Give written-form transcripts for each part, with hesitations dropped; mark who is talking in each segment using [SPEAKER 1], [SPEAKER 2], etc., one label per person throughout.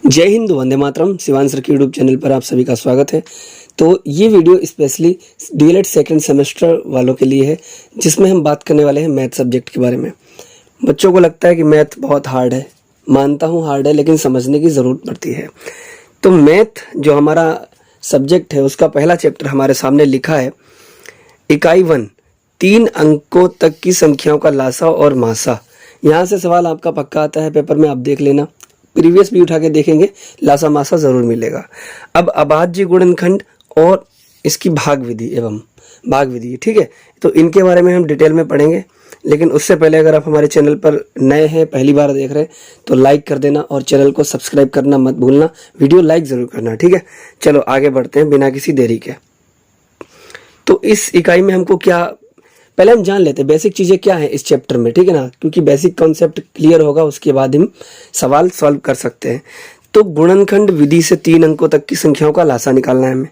[SPEAKER 1] जय हिंद, वंदे मातरम। शिवान सर के YouTube channel पर आप सभी का स्वागत है। तो ये video specially DElEd second semester वालों के लिए है, जिसमें हम बात करने वाले हैं मैथ सब्जेक्ट के बारे में। बच्चों को लगता है कि मैथ बहुत हार्ड है, मानता हूँ हार्ड है, लेकिन समझने की ज़रूरत पड़ती है। तो मैथ जो हमारा सब्जेक्ट है उसका पहला चैप्टर हमारे सामने लिखा है इकाई 1, 3 अंकों तक की संख्याओं का लासा और मासा। यहाँ से सवाल आपका पक्का आता है पेपर में, आप देख लेना, प्रीवियस भी उठा के देखेंगे, लासा मासा ज़रूर मिलेगा। अब अभाज्य गुणनखंड और इसकी भाग विधि एवं भाग विधि, ठीक है, तो इनके बारे में हम डिटेल में पढ़ेंगे। लेकिन उससे पहले अगर आप हमारे चैनल पर नए हैं, पहली बार देख रहे हैं, तो लाइक कर देना और चैनल को सब्सक्राइब करना मत भूलना। वीडियो लाइक ज़रूर करना, ठीक है। चलो आगे बढ़ते हैं बिना किसी देरी के। तो इस इकाई में हमको क्या, पहले हम जान लेते हैं बेसिक चीज़ें क्या है इस चैप्टर में, ठीक है ना, क्योंकि बेसिक कॉन्सेप्ट क्लियर होगा, उसके बाद हम सवाल सॉल्व कर सकते हैं। तो गुणनखंड विधि से 3 अंकों तक की संख्याओं का लासा निकालना है हमें।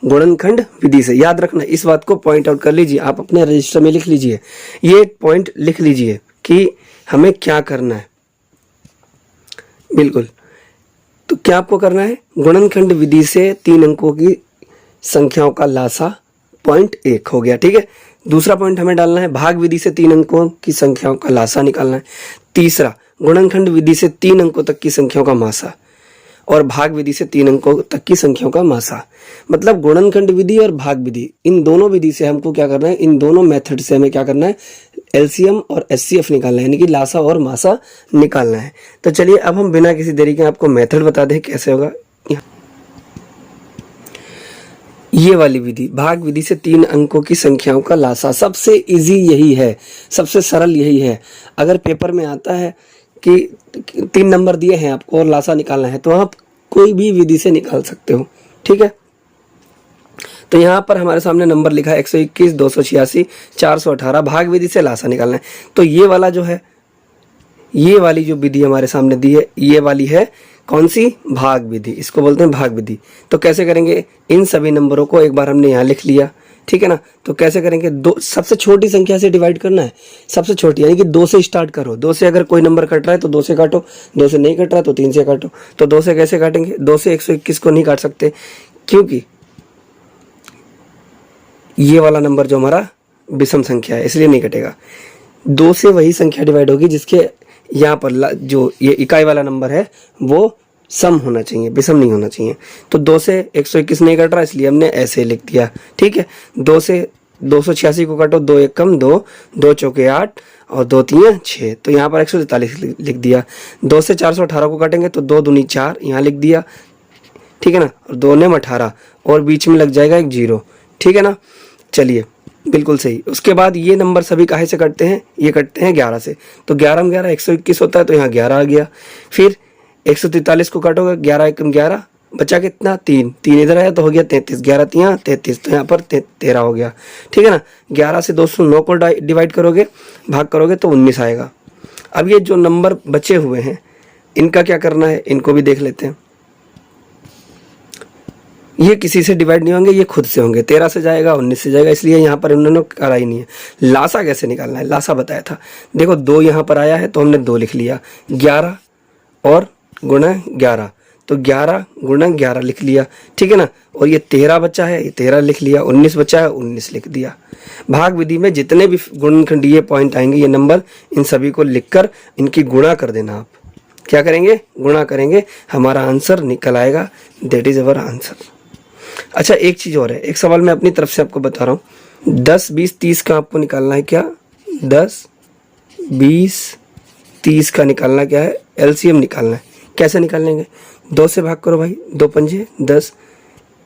[SPEAKER 1] गुणनखंड विधि से, याद रखना, इस बात को पॉइंट आउट कर लीजिए, आप अपने रजिस्टर में लिख लीजिए, ये पॉइंट लिख लीजिए कि हमें क्या करना है। बिल्कुल, तो क्या आपको करना है, गुणनखंड विधि से 3 अंकों की संख्याओं का लासा, पॉइंट 1 हो गया, ठीक है। दूसरा पॉइंट हमें डालना है, भाग विधि से 3 अंकों की संख्याओं का लासा निकालना है। तीसरा, गुणनखंड विधि से 3 अंकों तक की संख्याओं का मासा, और भाग विधि से 3 अंकों तक की संख्याओं का मासा। मतलब गुणनखंड विधि और भाग विधि, इन दोनों विधि से हमको क्या करना है, इन दोनों मेथड से हमें क्या करना है, एलसीएम और एचसीएफ निकालना है, यानी कि लासा और मासा निकालना है। तो चलिए अब हम बिना किसी देरी के आपको मेथड बता दें कैसे होगा। ये वाली विधि, भाग विधि से 3 अंकों की संख्याओं का लासा, सबसे इजी यही है, सबसे सरल यही है। अगर पेपर में आता है कि 3 नंबर दिए हैं आपको और लासा निकालना है, तो आप कोई भी विधि से निकाल सकते हो, ठीक है। तो यहाँ पर हमारे सामने नंबर लिखा है 121, 286, 418, भाग विधि से लासा निकालना है। तो ये वाला जो है, ये वाली जो विधि हमारे सामने दी है, ये वाली है कौन सी, भाग विधि, इसको बोलते हैं भाग विधि। तो कैसे करेंगे, इन सभी नंबरों को एक बार हमने यहाँ लिख लिया, ठीक है ना। तो कैसे करेंगे, दो सबसे छोटी संख्या से डिवाइड करना है, सबसे छोटी, यानी कि 2 से स्टार्ट करो। 2 से अगर कोई नंबर कट रहा है तो 2 से काटो, 2 से नहीं कट रहा तो 3 से काटो। तो 2 से कैसे काटेंगे, 2 से 121 को नहीं काट सकते, क्योंकि ये वाला नंबर जो हमारा विषम संख्या है, इसलिए नहीं कटेगा। 2 से वही संख्या डिवाइड होगी जिसके यहाँ पर जो ये इकाई वाला नंबर है वो सम होना चाहिए, विषम नहीं होना चाहिए। तो 2 से 121 नहीं कट रहा, इसलिए हमने ऐसे लिख दिया, ठीक है। 2 से 286 को काटो, 2 1 कम 2, 2 चौके 8 और 2 3 6, तो यहाँ पर 143 लिख दिया। 2 से 418 को काटेंगे तो 2 दूनी 4, यहाँ लिख दिया, ठीक है ना, और 2 ने 18 और बीच में लग जाएगा एक 0, ठीक है ना। चलिए, बिल्कुल सही। उसके बाद ये नंबर सभी काहे से कटते हैं, ये कटते हैं 11 से। तो 11 में 11 121 होता है, तो यहाँ 11 आ गया। फिर 143 को काटोगे, 11 एकम 11, बचा कितना, 3 इधर आया तो हो गया 33, 11 3 33, तो यहाँ पर 13 हो गया, ठीक है ना। 11 से 209 को डिवाइड करोगे, भाग करोगे तो 19 आएगा। अब ये जो नंबर बचे हुए हैं इनका क्या करना है, इनको भी देख लेते हैं। ये किसी से डिवाइड नहीं होंगे, ये खुद से होंगे। 13 से जाएगा, 19 से जाएगा, इसलिए यहाँ पर उन्होंने करा ही नहीं है। लासा कैसे निकालना है, लासा बताया था, देखो 2 यहाँ पर आया है तो हमने 2 लिख लिया, 11 और गुणा 11, तो 11 गुणा 11 लिख लिया, ठीक है ना। और ये 13 बचा है, ये 13 लिख लिया, 19 बचा है, 19 लिख दिया। भाग विधि में जितने भी गुणनखंडीय पॉइंट आएंगे, ये नंबर, इन सभी को लिखकर इनकी गुणा कर देना। आप क्या करेंगे, गुणा करेंगे, हमारा आंसर निकल आएगा, दैट इज अवर आंसर। अच्छा, एक चीज और है, एक सवाल मैं अपनी तरफ से आपको बता रहा हूँ। 10 20 30 का आपको निकालना है, क्या 10 20 30 का निकालना क्या है, एलसीएम निकालना है। कैसे निकालेंगे, 2 से भाग करो भाई, 2 पंजे 10,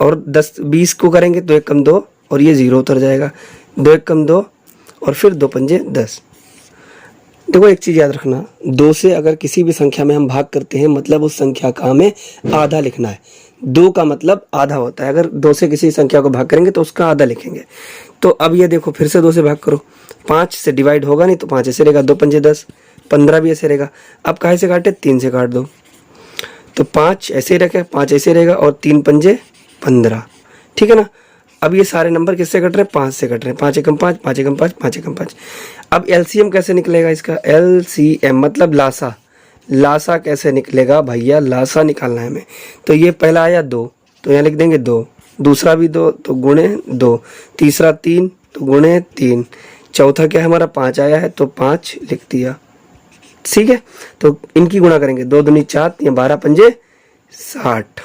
[SPEAKER 1] और 10 20 को करेंगे तो 1 कम 2 और ये 0 उतर जाएगा, 2 1 कम 2 और फिर 2 पंजे 10। देखो एक चीज याद रखना, 2 से अगर किसी भी संख्या में हम भाग करते हैं, मतलब उस संख्या का हमें आधा लिखना है। 2 का मतलब आधा होता है, अगर 2 से किसी संख्या को भाग करेंगे तो उसका आधा लिखेंगे। तो अब ये देखो, फिर से 2 से भाग करो, 5 से डिवाइड होगा नहीं तो 5 ऐसे रहेगा, 2 पंजे 10, 15 भी ऐसे रहेगा। अब काहे से काटे, 3 से काट दो, तो 5 ऐसे रखे, 5 ऐसे रहेगा और 3 पंजे 15, ठीक है ना। अब ये सारे नंबर किससे कट रहे हैं, 5 से कट रहे हैं, 5 एकम 5, 5 एकम 5, 5 एकम 5। अब एलसीएम कैसे निकलेगा इसका, एलसीएम मतलब लासा, लासा कैसे निकलेगा भैया, लासा निकालना है हमें। तो ये पहला आया 2, तो यहाँ लिख देंगे 2, दूसरा भी 2 तो गुणे 2, तीसरा 3 तो गुणे 3, चौथा क्या है हमारा 5 आया है तो 5 लिख दिया। ठीक है, तो इनकी गुणा करेंगे, 2 दूनी 4, या 12 पंजे 60।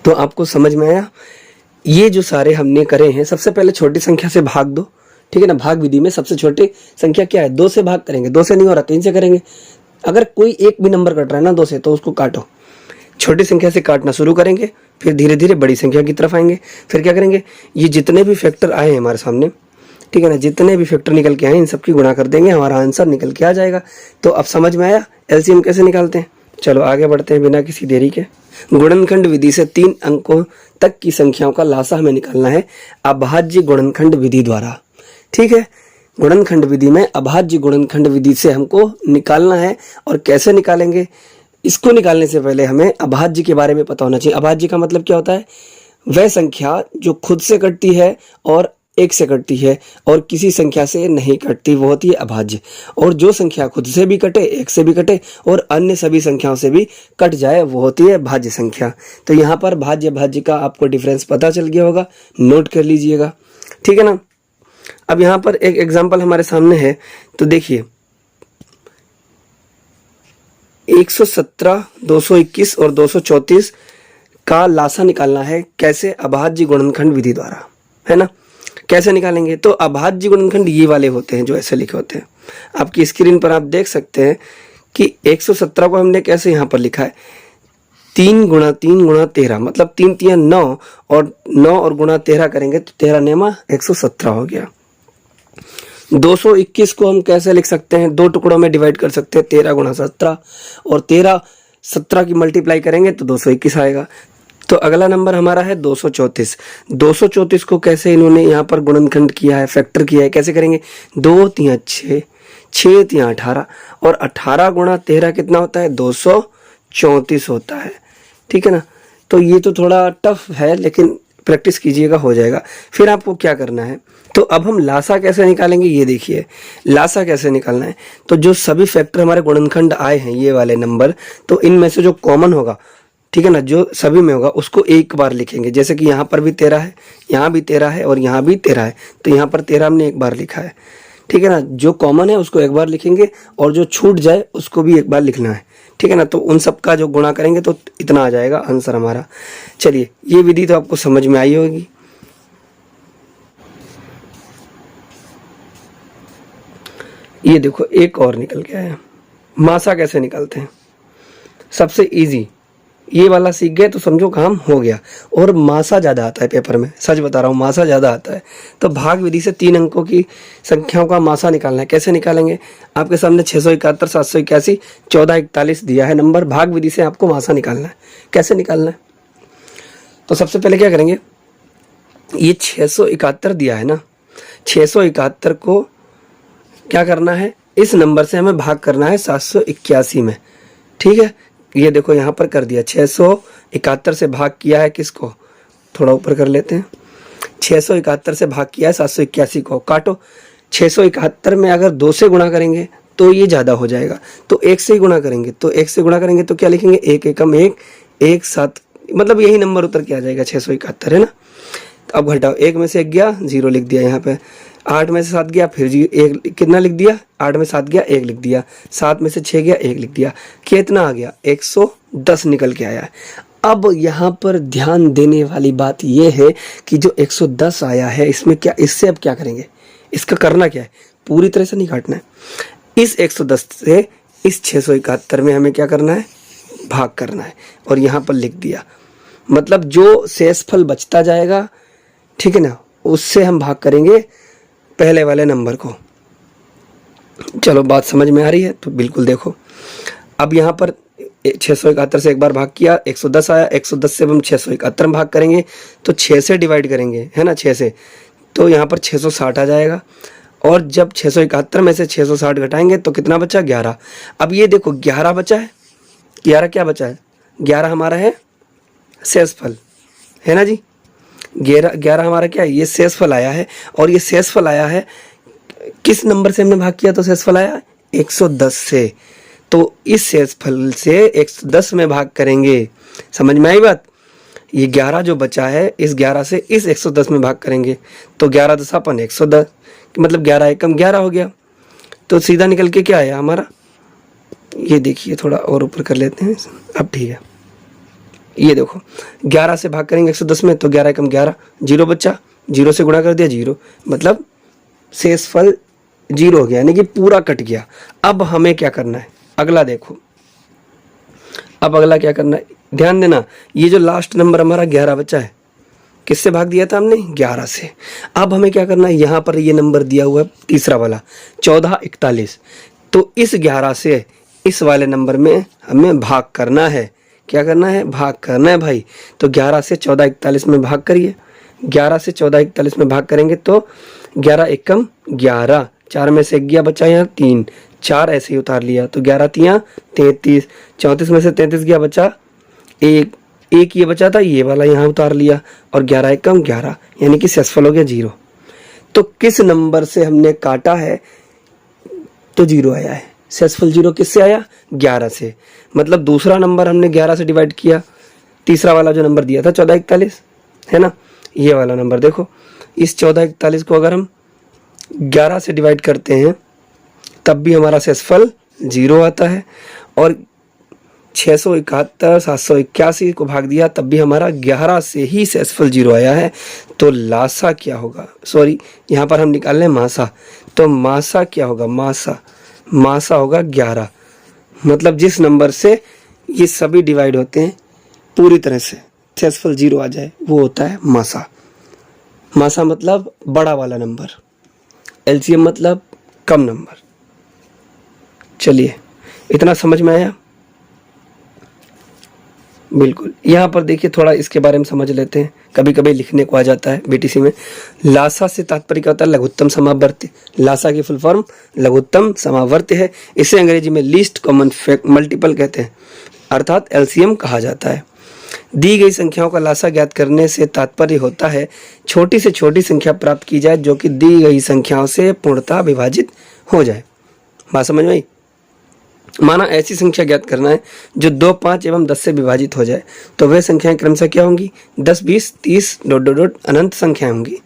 [SPEAKER 1] तो आपको समझ में आया। ये जो सारे हमने करे हैं, सबसे पहले छोटी संख्या से भाग दो, ठीक है ना। भाग विधि में सबसे छोटी संख्या क्या है, 2 से भाग करेंगे, 2 से नहीं हो रहा 3 से करेंगे। अगर कोई एक भी नंबर कट रहा है ना 2 से, तो उसको काटो, छोटी संख्या से काटना शुरू करेंगे, फिर धीरे धीरे बड़ी संख्या की तरफ आएंगे। फिर क्या करेंगे, ये जितने भी फैक्टर आए हैं हमारे सामने, ठीक है ना, जितने भी फैक्टर निकल के आए इन सबकी गुणा कर देंगे, हमारा आंसर निकल के आ जाएगा। तो अब समझ में आया एलसीएम कैसे निकालते हैं। चलो आगे बढ़ते हैं बिना किसी देरी के। गुणनखंड विधि से 3 अंकों तक की संख्याओं का लासा हमें निकालना है अभाज्य गुणनखंड विधि द्वारा। ठीक है, गुणनखंड विधि में अभाज्य गुणनखंड विधि से हमको निकालना है। और कैसे निकालेंगे, इसको निकालने से पहले हमें अभाज्य के बारे में पता होना चाहिए। अभाज्य का मतलब क्या होता है, वह संख्या जो खुद से कटती है और 1 से कटती है और किसी संख्या से नहीं कटती, वो होती है अभाज्य। और जो संख्या खुद से भी कटे, 1 से भी कटे और अन्य सभी संख्याओं से भी कट जाए, वो होती है भाज्य संख्या। तो यहाँ पर भाज्य भाज्य का आपको डिफरेंस पता चल गया होगा, नोट कर लीजिएगा, ठीक है ना। अब यहाँ पर एक एग्जाम्पल हमारे सामने है, तो देखिए 117, 221 और 234 का लासा निकालना है। कैसे, अभाज्य गुणनखंड विधि द्वारा, है ना। कैसे निकालेंगे, तो अभाज्य गुणनखंड ये वाले होते हैं जो ऐसे लिखे होते हैं। आपकी स्क्रीन पर आप देख सकते हैं कि 117 को हमने कैसे यहाँ पर लिखा है, 3 गुणा 3 गुणा 13, मतलब 3 3 9 और 9 और गुणा 13 करेंगे तो 13 नेमा 117 हो गया। 221 को हम कैसे लिख सकते हैं, 2 टुकड़ों में डिवाइड कर सकते हैं, 13 गुणा 17, और 13 17 की मल्टीप्लाई करेंगे तो 221 आएगा। तो अगला नंबर हमारा है 234। 234 को कैसे इन्होंने यहाँ पर गुणनखंड किया है, फैक्टर किया है, कैसे करेंगे, 2 3 6, 6 3 18, और 18 गुणा 13 कितना होता है, 234 होता है, ठीक है ना। तो ये तो थोड़ा टफ है, लेकिन प्रैक्टिस कीजिएगा, हो जाएगा। फिर आपको क्या करना है, तो अब हम लासा कैसे निकालेंगे, ये देखिए लासा कैसे निकालना है। तो जो सभी फैक्टर हमारे गुणनखंड आए हैं, ये वाले नंबर, तो इनमें से जो कॉमन होगा, ठीक है ना, जो सभी में होगा उसको एक बार लिखेंगे। जैसे कि यहाँ पर भी 13 है, यहाँ भी 13 है और यहाँ भी 13 है, तो यहाँ पर 13 हमने एक बार लिखा है, ठीक है ना। जो कॉमन है उसको एक बार लिखेंगे और जो छूट जाए उसको भी एक बार लिखना है, ठीक है ना। तो उन सब का जो गुणा करेंगे तो इतना आ जाएगा आंसर हमारा। चलिए, ये विधि तो आपको समझ में आई होगी। ये देखो एक और निकल के आया, मासा कैसे निकालते हैं, सबसे इजी। ये वाला सीख गए तो समझो काम हो गया। और मासा ज़्यादा आता है पेपर में, सच बता रहा हूँ, मासा ज़्यादा आता है। तो भाग विधि से 3 अंकों की संख्याओं का मासा निकालना है। कैसे निकालेंगे, आपके सामने 671, 781, 1441 दिया है नंबर। भाग विधि से आपको मासा निकालना है। कैसे निकालना है, तो सबसे पहले क्या करेंगे, ये 671 दिया है ना, 671 को क्या करना है, इस नंबर से हमें भाग करना है 781 में, ठीक है। ये देखो यहाँ पर कर दिया, 671 से भाग किया है किसको, थोड़ा ऊपर कर लेते हैं, 671 से भाग किया है 781 को। काटो, 671 में अगर 2 से गुणा करेंगे तो ये ज़्यादा हो जाएगा, तो 1 से ही गुणा करेंगे। तो 1 से गुणा करेंगे तो क्या लिखेंगे, 1 एकम 1, 1 7, मतलब यही नंबर उतर के आ जाएगा 671, है ना। अब घटाओ, 1 में से 1 गया, 0 लिख दिया यहाँ पे, 8 में से 7 गया, फिर 1 कितना लिख दिया, 8 में 7 गया 1 लिख दिया, 7 में से 6 गया 1 लिख दिया, कितना आ गया, 110 निकल के आया है। अब यहाँ पर ध्यान देने वाली बात यह है कि जो 110 आया है, इसमें क्या, इससे अब क्या करेंगे, इसका करना क्या है, पूरी तरह से नहीं काटना है। इस 110 से इस 671 में हमें क्या करना है, भाग करना है, और यहाँ पर लिख दिया। मतलब जो शेषफल बचता जाएगा, ठीक है ना, उससे हम भाग करेंगे पहले वाले नंबर को। चलो बात समझ में आ रही है, तो बिल्कुल देखो। अब यहाँ पर 671 से एक बार भाग किया, 110 आया, 110 से हम 671 में भाग करेंगे तो 6 से डिवाइड करेंगे, है ना, 6 से, तो यहाँ पर 660 आ जाएगा। और जब 671 में से 660 घटाएंगे तो कितना बचा, 11। अब ये देखो 11 बचा है, 11 क्या बचा है, 11 हमारा है शेषफल, है ना जी। 11 हमारा क्या है, ये शेषफल आया है। और ये शेषफल आया है किस नंबर से हमने भाग किया, तो शेषफल आया 110 से, तो इस शेषफल से 110 में भाग करेंगे। समझ में आई बात? ये 11 जो बचा है, इस 11 से इस 110 में भाग करेंगे तो 11 10 अपन 110, मतलब 11 एकम 11 हो गया। तो सीधा निकल के क्या आया हमारा, ये देखिए थोड़ा और ऊपर कर लेते हैं, अब ठीक है। ये देखो 11 से भाग करेंगे 110 में तो 11 एकम 11, 0 बच्चा, 0 से गुणा कर दिया 0, मतलब शेषफल 0 हो गया, यानी कि पूरा कट गया। अब हमें क्या करना है, अगला देखो, अब अगला क्या करना है, ध्यान देना, ये जो लास्ट नंबर हमारा 11 बचा है, किससे भाग दिया था हमने, 11 से। अब हमें क्या करना है, यहाँ पर ये नंबर दिया हुआ है तीसरा वाला 1441, तो इस 11 से इस वाले नंबर में हमें भाग करना है। क्या करना है, भाग करना है भाई। तो 11 से 1441 में भाग करिए, 11 से 1441 में भाग करेंगे तो 11 एकम 11, 4 में से 1 गया, बचा यहाँ 3, 4 ऐसे ही उतार लिया तो 11 तियाँ 33, 34 में से 33 गया, बचा 1, ये बचा था, ये वाला यहाँ उतार लिया और 11 एकम 11, यानी कि शेषफल हो गया 0। तो किस नंबर से हमने काटा है तो 0 आया है, शेषफल 0 किससे आया, 11 से। मतलब दूसरा नंबर हमने 11 से डिवाइड किया, तीसरा वाला जो नंबर दिया था 1441 है ना, ये वाला नंबर देखो, इस 1441 को अगर हम 11 से डिवाइड करते हैं तब भी हमारा शेषफल 0 आता है, और 671 781 को भाग दिया तब भी हमारा 11 से ही शेषफल 0 आया है। तो लासा क्या होगा, सॉरी यहाँ पर हम निकाल लें मासा, तो मासा क्या होगा, मासा होगा 11। मतलब जिस नंबर से ये सभी डिवाइड होते हैं पूरी तरह से शेषफल 0 आ जाए वो होता है मासा। मासा मतलब बड़ा वाला नंबर, एलसीएम मतलब कम नंबर। चलिए इतना समझ में आया, बिल्कुल। यहाँ पर देखिए थोड़ा इसके बारे में समझ लेते हैं, कभी कभी लिखने को आ जाता है बीटीसी में। लासा से तात्पर्य क्या होता है, लघुत्तम समावर्ती। लासा की फुल फॉर्म लघुत्तम समावर्ती है, इसे अंग्रेजी में लीस्ट कॉमन मल्टीपल कहते हैं, अर्थात एलसीएम कहा जाता है। दी गई संख्याओं का लासा ज्ञात करने से तात्पर्य होता है छोटी से छोटी संख्या प्राप्त की जाए जो कि दी गई संख्याओं से पूर्णतः विभाजित हो जाए। बात समझ में आई? माना ऐसी संख्या ज्ञात करना है जो 2, 5 एवं 10 से विभाजित हो जाए, तो वे संख्याएं क्रमशः क्या होंगी, 10, 20, 30 ... अनंत संख्याएं होंगी।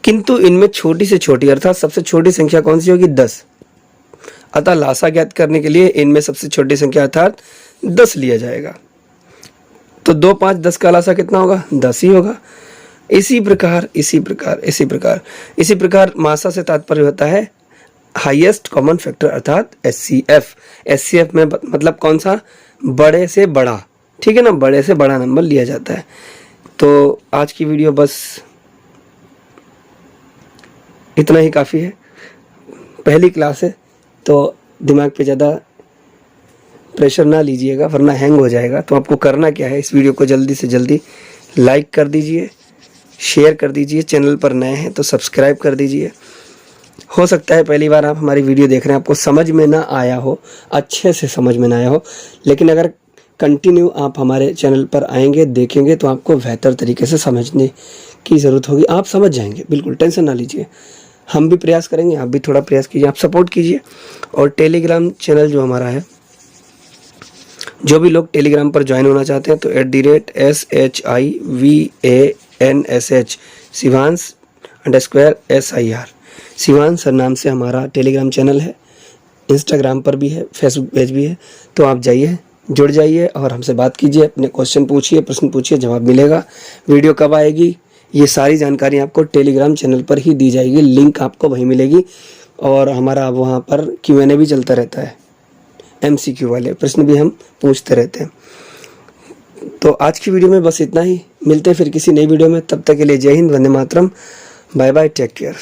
[SPEAKER 1] किंतु इनमें छोटी से छोटी अर्थात सबसे छोटी संख्या कौन सी होगी, 10। अतः लासा ज्ञात करने के लिए इनमें सबसे छोटी संख्या अर्थात 10 लिया जाएगा। तो 2, 5, 10 का लासा कितना होगा, 10 ही होगा। इसी प्रकार मासा से तात्पर्य होता है हाईएस्ट कॉमन फैक्टर अर्थात एचसीएफ में मतलब कौन सा, बड़े से बड़ा, ठीक है ना, बड़े से बड़ा नंबर लिया जाता है। तो आज की वीडियो बस इतना ही काफ़ी है, पहली क्लास है तो दिमाग पे ज़्यादा प्रेशर ना लीजिएगा वरना हैंग हो जाएगा। तो आपको करना क्या है, इस वीडियो को जल्दी से जल्दी लाइक कर दीजिए, शेयर कर दीजिए, चैनल पर नए हैं तो सब्सक्राइब कर दीजिए। हो सकता है पहली बार आप हमारी वीडियो देख रहे हैं, आपको समझ में ना आया हो, अच्छे से समझ में ना आया हो, लेकिन अगर कंटिन्यू आप हमारे चैनल पर आएंगे, देखेंगे तो आपको बेहतर तरीके से समझने की ज़रूरत होगी, आप समझ जाएंगे, बिल्कुल टेंशन ना लीजिए। हम भी प्रयास करेंगे, आप भी थोड़ा प्रयास कीजिए, आप सपोर्ट कीजिए। और टेलीग्राम चैनल जो हमारा है, जो भी लोग टेलीग्राम पर ज्वाइन होना चाहते हैं तो @SHIVANSH शिवांश_SIR शिवांश सर नाम से हमारा टेलीग्राम चैनल है, इंस्टाग्राम पर भी है, फेसबुक पेज भी है। तो आप जाइए, जुड़ जाइए और हमसे बात कीजिए, अपने क्वेश्चन पूछिए, प्रश्न पूछिए, जवाब मिलेगा। वीडियो कब आएगी ये सारी जानकारी आपको टेलीग्राम चैनल पर ही दी जाएगी, लिंक आपको वहीं मिलेगी। और हमारा वहाँ पर Q&A भी चलता रहता है, MCQ वाले प्रश्न भी हम पूछते रहते हैं। तो आज की वीडियो में बस इतना ही, मिलते हैं फिर किसी नई वीडियो में, तब तक के लिए जय Hind, Vande Mataram, bye bye, take care.